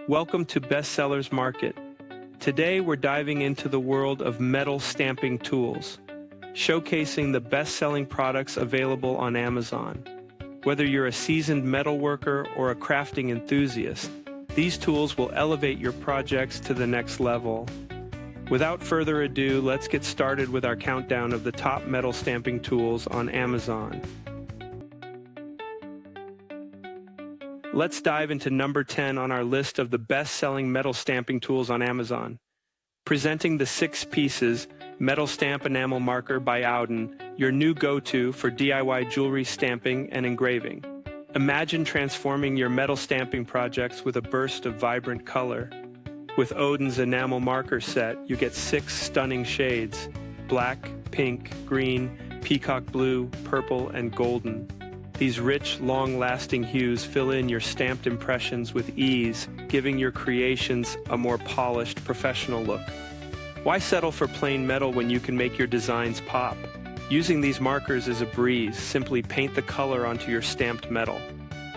Welcome to Bestsellers Market. Today we're diving into the world of metal stamping tools, showcasing the best-selling products available on Amazon. Whether you're a seasoned metal worker or a crafting enthusiast, these tools will elevate your projects to the next level. Without further ado, let's get started with our countdown of the top metal stamping tools on Amazon. Let's dive into number 10 on our list of the best-selling metal stamping tools on Amazon. Presenting the 6 pieces Metal Stamp Enamel Marker by OWDEN, your new go-to for DIY jewelry stamping and engraving. Imagine transforming your metal stamping projects with a burst of vibrant color. With OWDEN's enamel marker set, you get 6 stunning shades: black, pink, green, peacock blue, purple, and golden. These rich, long-lasting hues fill in your stamped impressions with ease, giving your creations a more polished, professional look. Why settle for plain metal when you can make your designs pop? Using these markers is a breeze. Simply paint the color onto your stamped metal.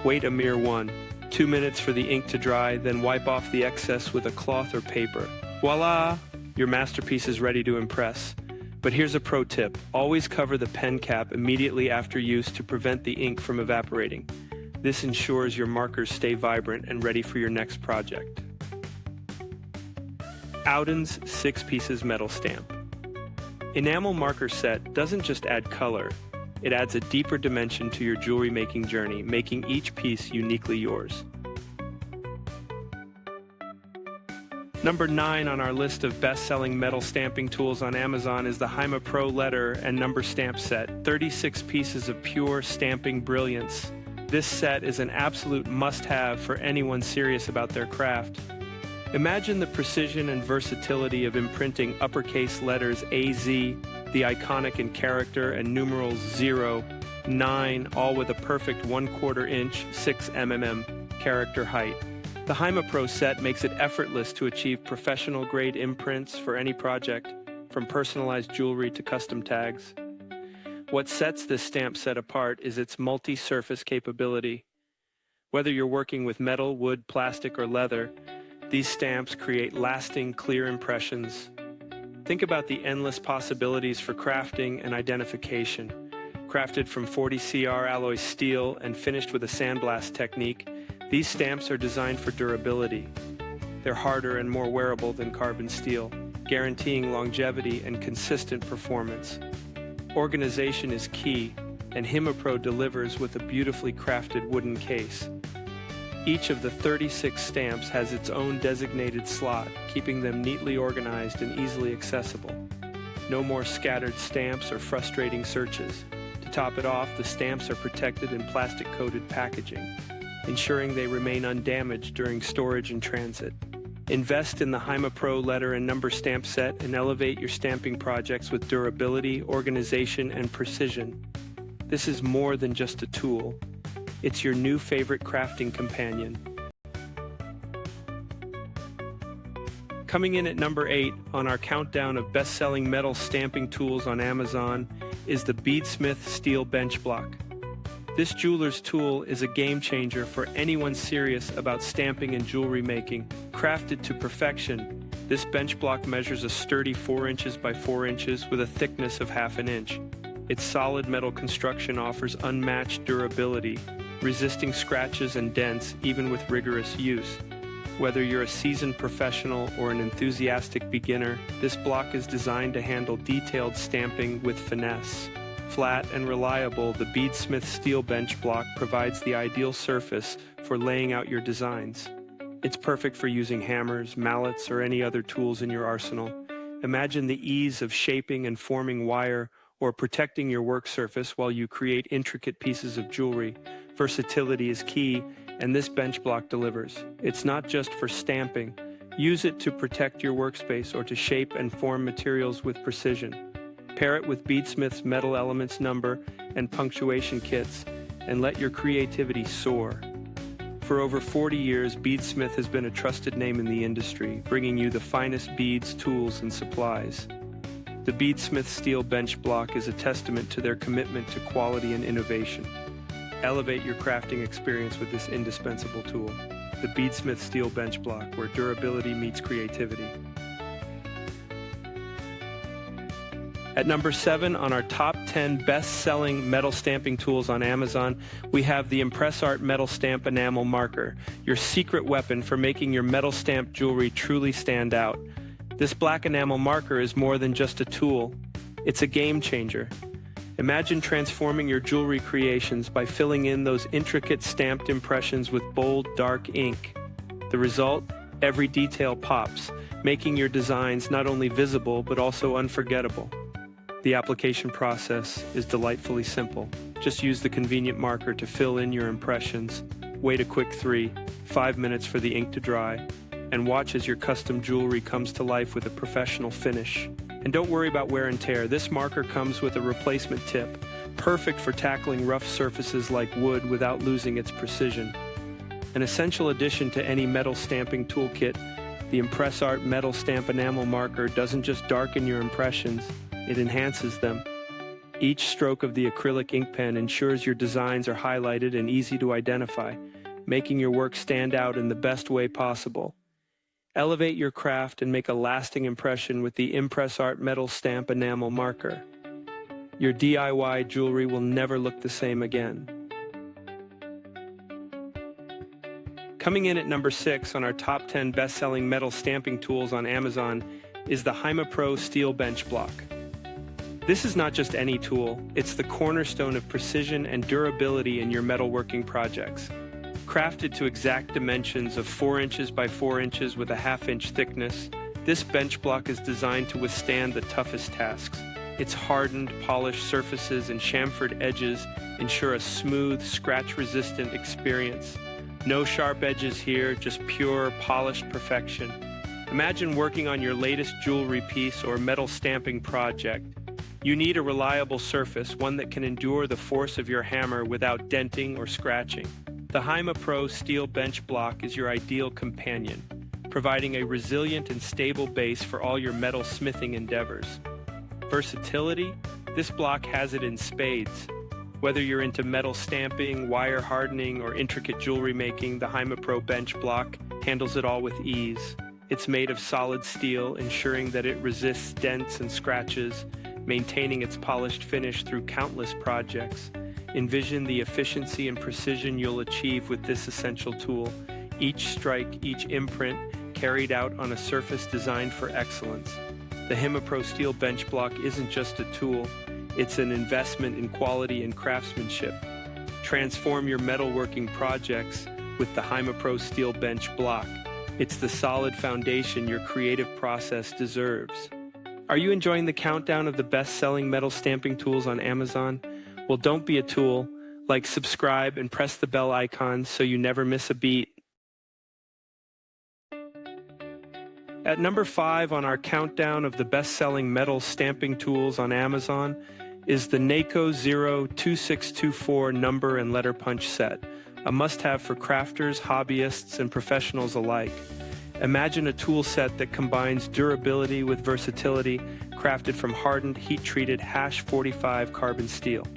Wait a mere 1-2 minutes for the ink to dry, then wipe off the excess with a cloth or paper. Voila! Your masterpiece is ready to impress. But here's a pro tip: always cover the pen cap immediately after use to prevent the ink from evaporating. This ensures your markers stay vibrant and ready for your next project. OWDEN's 6 Pieces Metal Stamp. Enamel marker set doesn't just add color, it adds a deeper dimension to your jewelry making journey, making each piece uniquely yours. Number 9 on our list of best-selling metal stamping tools on Amazon is the HYMA Pro Letter and Number Stamp Set, 36 pieces of pure stamping brilliance. This set is an absolute must-have for anyone serious about their craft. Imagine the precision and versatility of imprinting uppercase letters AZ, the iconic in character, and numerals 0, 9, all with a perfect 1/4 inch, 6 mm character height. The HYMA Pro set makes it effortless to achieve professional-grade imprints for any project, from personalized jewelry to custom tags. What sets this stamp set apart is its multi-surface capability. Whether you're working with metal, wood, plastic, or leather, these stamps create lasting, clear impressions. Think about the endless possibilities for crafting and identification. Crafted from 40 CR alloy steel and finished with a sandblast technique, these stamps are designed for durability. They're harder and more wearable than carbon steel, guaranteeing longevity and consistent performance. Organization is key, and HYMA Pro delivers with a beautifully crafted wooden case. Each of the 36 stamps has its own designated slot, keeping them neatly organized and easily accessible. No more scattered stamps or frustrating searches. To top it off, the stamps are protected in plastic-coated packaging, ensuring they remain undamaged during storage and transit. Invest in the HYMA Pro Letter and Number Stamp Set and elevate your stamping projects with durability, organization, and precision. This is more than just a tool. It's your new favorite crafting companion. Coming in at number 8 on our countdown of best-selling metal stamping tools on Amazon is the Beadsmith Steel Bench Block. This jeweler's tool is a game-changer for anyone serious about stamping and jewelry making. Crafted to perfection, this bench block measures a sturdy 4 inches by 4 inches with a thickness of 1/2 inch. Its solid metal construction offers unmatched durability, resisting scratches and dents even with rigorous use. Whether you're a seasoned professional or an enthusiastic beginner, this block is designed to handle detailed stamping with finesse. Flat and reliable, the Beadsmith Steel Bench Block provides the ideal surface for laying out your designs. It's perfect for using hammers, mallets, or any other tools in your arsenal. Imagine the ease of shaping and forming wire or protecting your work surface while you create intricate pieces of jewelry. Versatility is key, and this bench block delivers. It's not just for stamping. Use it to protect your workspace or to shape and form materials with precision. Pair it with Beadsmith's metal elements number and punctuation kits, and let your creativity soar. For over 40 years, Beadsmith has been a trusted name in the industry, bringing you the finest beads, tools, and supplies. The Beadsmith Steel Bench Block is a testament to their commitment to quality and innovation. Elevate your crafting experience with this indispensable tool. the beadsmith steel bench block, where durability meets creativity. At number 7 on our top 10 best-selling metal stamping tools on Amazon, we have the ImpressArt Metal Stamp Enamel Marker, your secret weapon for making your metal stamped jewelry truly stand out. This black enamel marker is more than just a tool. It's a game changer. Imagine transforming your jewelry creations by filling in those intricate stamped impressions with bold, dark ink. The result? Every detail pops, making your designs not only visible but also unforgettable. The application process is delightfully simple. Just use the convenient marker to fill in your impressions, wait a quick 3-5 minutes for the ink to dry, and watch as your custom jewelry comes to life with a professional finish. And don't worry about wear and tear. This marker comes with a replacement tip, perfect for tackling rough surfaces like wood without losing its precision. An essential addition to any metal stamping toolkit, the ImpressArt Metal Stamp Enamel Marker doesn't just darken your impressions, it enhances them. Each stroke of the acrylic ink pen ensures your designs are highlighted and easy to identify, making your work stand out in the best way possible. Elevate your craft and make a lasting impression with the ImpressArt Metal Stamp Enamel Marker. Your DIY jewelry will never look the same again. Coming in at number 6 on our top 10 best-selling metal stamping tools on Amazon is the HORUSDY Steel Bench Block. This is not just any tool, it's the cornerstone of precision and durability in your metalworking projects. Crafted to exact dimensions of 4 inches by 4 inches with a 1/2 inch thickness, this bench block is designed to withstand the toughest tasks. Its hardened, polished surfaces and chamfered edges ensure a smooth, scratch-resistant experience. No sharp edges here, just pure, polished perfection. Imagine working on your latest jewelry piece or metal stamping project. You need a reliable surface, one that can endure the force of your hammer without denting or scratching. The HORUSDY Steel Bench Block is your ideal companion, providing a resilient and stable base for all your metal smithing endeavors. Versatility? This block has it in spades. Whether you're into metal stamping, wire hardening, or intricate jewelry making, the HORUSDY Bench Block handles it all with ease. It's made of solid steel, ensuring that it resists dents and scratches, maintaining its polished finish through countless projects. Envision the efficiency and precision you'll achieve with this essential tool. Each strike, each imprint, carried out on a surface designed for excellence. The HORUSDY Steel Bench Block isn't just a tool, it's an investment in quality and craftsmanship. Transform your metalworking projects with the HORUSDY Steel Bench Block. It's the solid foundation your creative process deserves. Are you enjoying the countdown of the best-selling metal stamping tools on Amazon? Well, don't be a tool. Like, subscribe, and press the bell icon so you never miss a beat. At number 5 on our countdown of the best-selling metal stamping tools on Amazon is the NACO 02624 number and letter punch set, a must-have for crafters, hobbyists, and professionals alike. Imagine a tool set that combines durability with versatility, crafted from hardened, heat-treated H-45 carbon steel.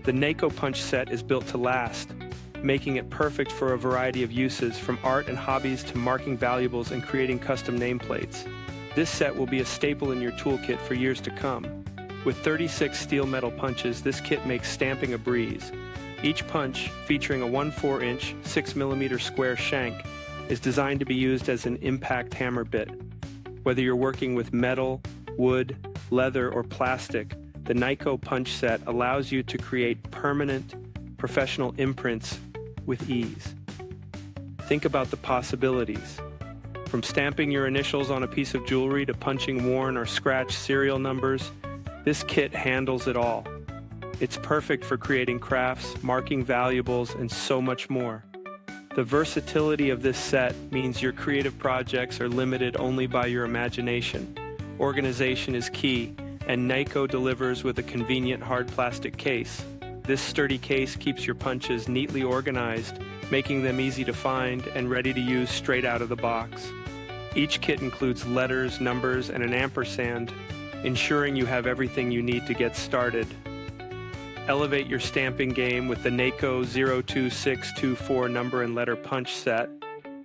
The NACO punch set is built to last, making it perfect for a variety of uses, from art and hobbies to marking valuables and creating custom nameplates. This set will be a staple in your toolkit for years to come. With 36 steel metal punches, this kit makes stamping a breeze. Each punch, featuring a 1/4-inch, 6mm square shank, is designed to be used as an impact hammer bit. Whether you're working with metal, wood, leather, or plastic, the NACO punch set allows you to create permanent, professional imprints with ease. Think about the possibilities. From stamping your initials on a piece of jewelry to punching worn or scratched serial numbers, this kit handles it all. It's perfect for creating crafts, marking valuables, and so much more. The versatility of this set means your creative projects are limited only by your imagination. Organization is key, and NACO delivers with a convenient hard plastic case. This sturdy case keeps your punches neatly organized, making them easy to find and ready to use straight out of the box. Each kit includes letters, numbers, and an ampersand, ensuring you have everything you need to get started. Elevate your stamping game with the NACO 02624 number and letter punch set.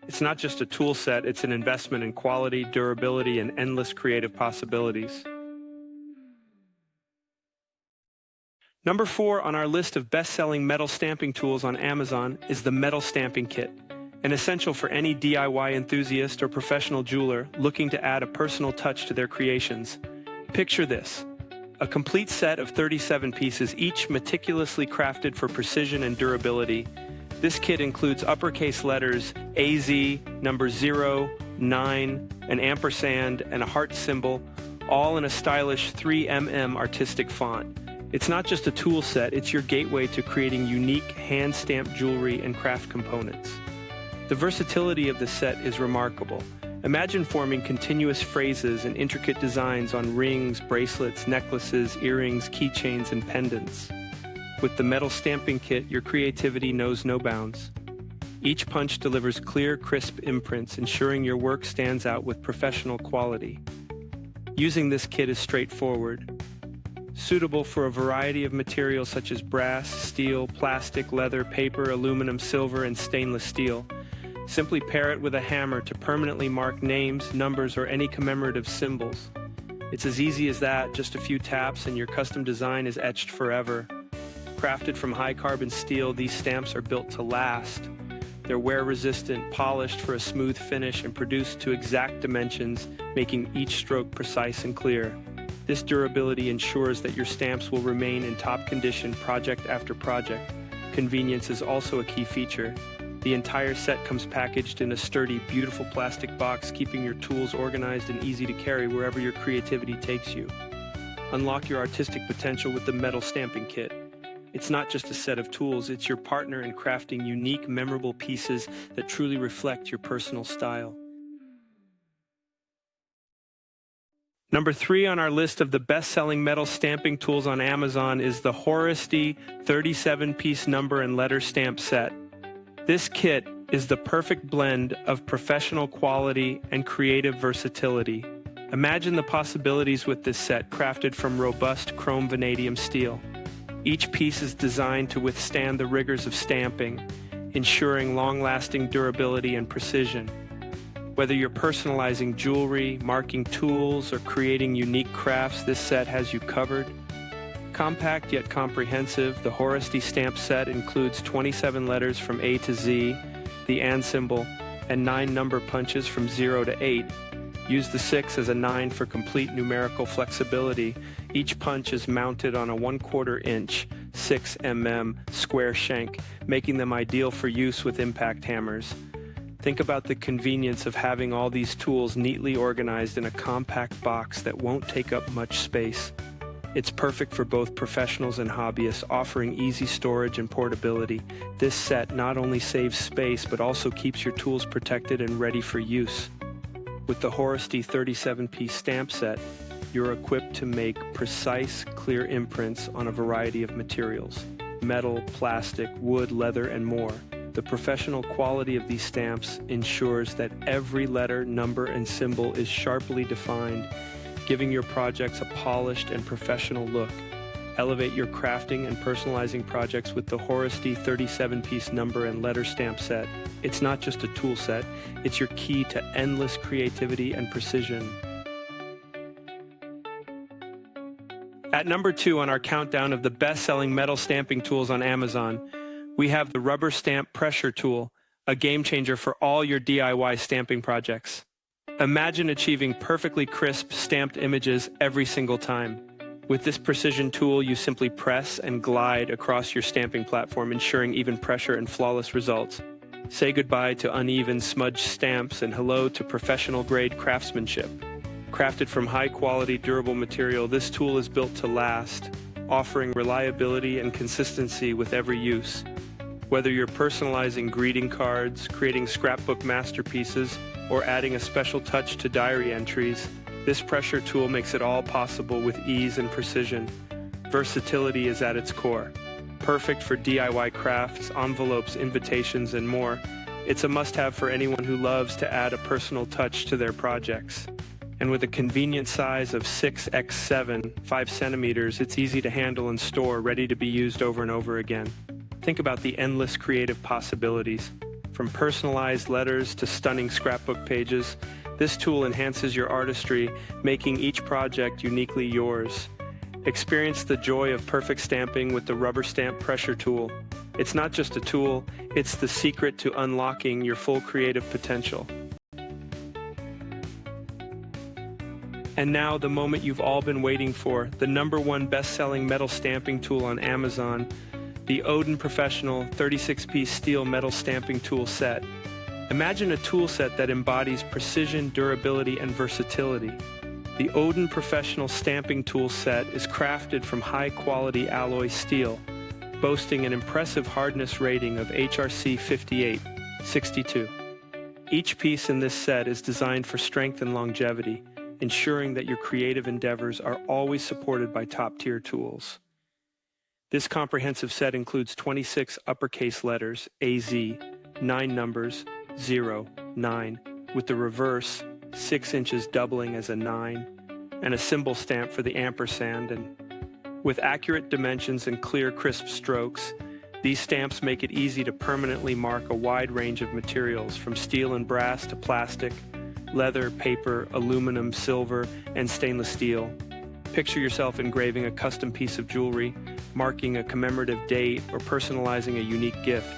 It's not just a tool set, it's an investment in quality, durability, and endless creative possibilities. Number 4 on our list of best-selling metal stamping tools on Amazon is the Metal Stamping Kit, an essential for any DIY enthusiast or professional jeweler looking to add a personal touch to their creations. Picture this: a complete set of 37 pieces, each meticulously crafted for precision and durability. This kit includes uppercase letters AZ, number 0, 9, an ampersand, and a heart symbol, all in a stylish 3mm artistic font. It's not just a tool set, it's your gateway to creating unique hand-stamped jewelry and craft components. The versatility of the set is remarkable. Imagine forming continuous phrases and intricate designs on rings, bracelets, necklaces, earrings, keychains, and pendants. With the Metal Stamping Kit, your creativity knows no bounds. Each punch delivers clear, crisp imprints, ensuring your work stands out with professional quality. Using this kit is straightforward. Suitable for a variety of materials such as brass, steel, plastic, leather, paper, aluminum, silver, and stainless steel. Simply pair it with a hammer to permanently mark names, numbers, or any commemorative symbols. It's as easy as that, just a few taps and your custom design is etched forever. Crafted from high-carbon steel, these stamps are built to last. They're wear-resistant, polished for a smooth finish, and produced to exact dimensions, making each stroke precise and clear. This durability ensures that your stamps will remain in top condition project after project. Convenience is also a key feature. The entire set comes packaged in a sturdy, beautiful plastic box, keeping your tools organized and easy to carry wherever your creativity takes you. Unlock your artistic potential with the Metal Stamping Kit. It's not just a set of tools, it's your partner in crafting unique, memorable pieces that truly reflect your personal style. Number 3 on our list of the best-selling metal stamping tools on Amazon is the HORUSDY 37-piece number and letter stamp set. This kit is the perfect blend of professional quality and creative versatility. Imagine the possibilities with this set, crafted from robust chrome vanadium steel. Each piece is designed to withstand the rigors of stamping, ensuring long-lasting durability and precision. Whether you're personalizing jewelry, marking tools, or creating unique crafts, this set has you covered. Compact yet comprehensive, the HORUSDY stamp set includes 27 letters from A to Z, the and symbol, and 9 number punches from 0 to 8. Use the 6 as a 9 for complete numerical flexibility. Each punch is mounted on a 1/4 inch, 6 mm square shank, making them ideal for use with impact hammers. Think about the convenience of having all these tools neatly organized in a compact box that won't take up much space. It's perfect for both professionals and hobbyists, offering easy storage and portability. This set not only saves space, but also keeps your tools protected and ready for use. With the HORUSDY 37-piece stamp set, you're equipped to make precise, clear imprints on a variety of materials: metal, plastic, wood, leather, and more. The professional quality of these stamps ensures that every letter, number, and symbol is sharply defined, giving your projects a polished and professional look. Elevate your crafting and personalizing projects with the HORUSDY 37-piece number and letter stamp set. It's not just a tool set, it's your key to endless creativity and precision. At number 2 on our countdown of the best-selling metal stamping tools on Amazon, we have the Rubber Stamp Pressure Tool, a game changer for all your DIY stamping projects. Imagine achieving perfectly crisp stamped images every single time. With this precision tool, you simply press and glide across your stamping platform, ensuring even pressure and flawless results. Say goodbye to uneven, smudged stamps and hello to professional-grade craftsmanship. Crafted from high-quality, durable material, this tool is built to last, offering reliability and consistency with every use. Whether you're personalizing greeting cards, creating scrapbook masterpieces, or adding a special touch to diary entries, this pressure tool makes it all possible with ease and precision. Versatility is at its core. Perfect for DIY crafts, envelopes, invitations, and more. It's a must-have for anyone who loves to add a personal touch to their projects. And with a convenient size of 6x7, 5 centimeters, it's easy to handle and store, ready to be used over and over again. Think about the endless creative possibilities. From personalized letters to stunning scrapbook pages, this tool enhances your artistry, making each project uniquely yours. Experience the joy of perfect stamping with the rubber stamp pressure tool. It's not just a tool, it's the secret to unlocking your full creative potential. And now, the moment you've all been waiting for, the #1 best-selling metal stamping tool on Amazon, the OWDEN Professional 36-piece steel metal stamping tool set. Imagine a tool set that embodies precision, durability, and versatility. The OWDEN Professional stamping tool set is crafted from high-quality alloy steel, boasting an impressive hardness rating of HRC 58/62. Each piece in this set is designed for strength and longevity, ensuring that your creative endeavors are always supported by top-tier tools. This comprehensive set includes 26 uppercase letters, AZ, 9 numbers, 0, 9, with the reverse, 6 inches doubling as a 9, and a symbol stamp for the ampersand. And with accurate dimensions and clear, crisp strokes, these stamps make it easy to permanently mark a wide range of materials, from steel and brass to plastic, leather, paper, aluminum, silver, and stainless steel. Picture yourself engraving a custom piece of jewelry, marking a commemorative date, or personalizing a unique gift.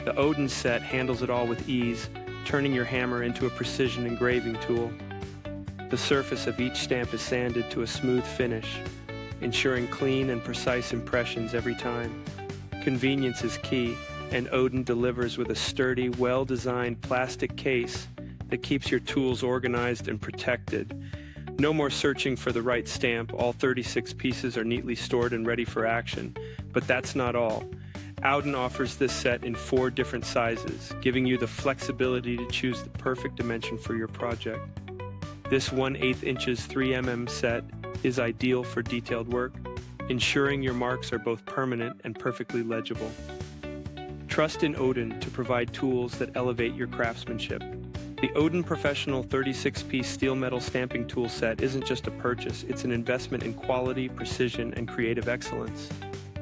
The OWDEN set handles it all with ease, turning your hammer into a precision engraving tool. The surface of each stamp is sanded to a smooth finish, ensuring clean and precise impressions every time. Convenience is key, and OWDEN delivers with a sturdy, well-designed plastic case that keeps your tools organized and protected. No more searching for the right stamp. All 36 pieces are neatly stored and ready for action. But that's not all. OWDEN offers this set in 4 different sizes, giving you the flexibility to choose the perfect dimension for your project. This 1/8 inches 3 mm set is ideal for detailed work, ensuring your marks are both permanent and perfectly legible. Trust in OWDEN to provide tools that elevate your craftsmanship. The OWDEN Professional 36-piece steel metal stamping tool set isn't just a purchase, it's an investment in quality, precision, and creative excellence.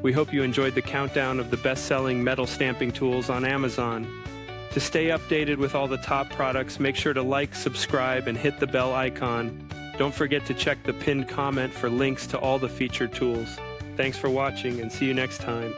We hope you enjoyed the countdown of the best-selling metal stamping tools on Amazon. To stay updated with all the top products, make sure to like, subscribe, and hit the bell icon. Don't forget to check the pinned comment for links to all the featured tools. Thanks for watching, and see you next time.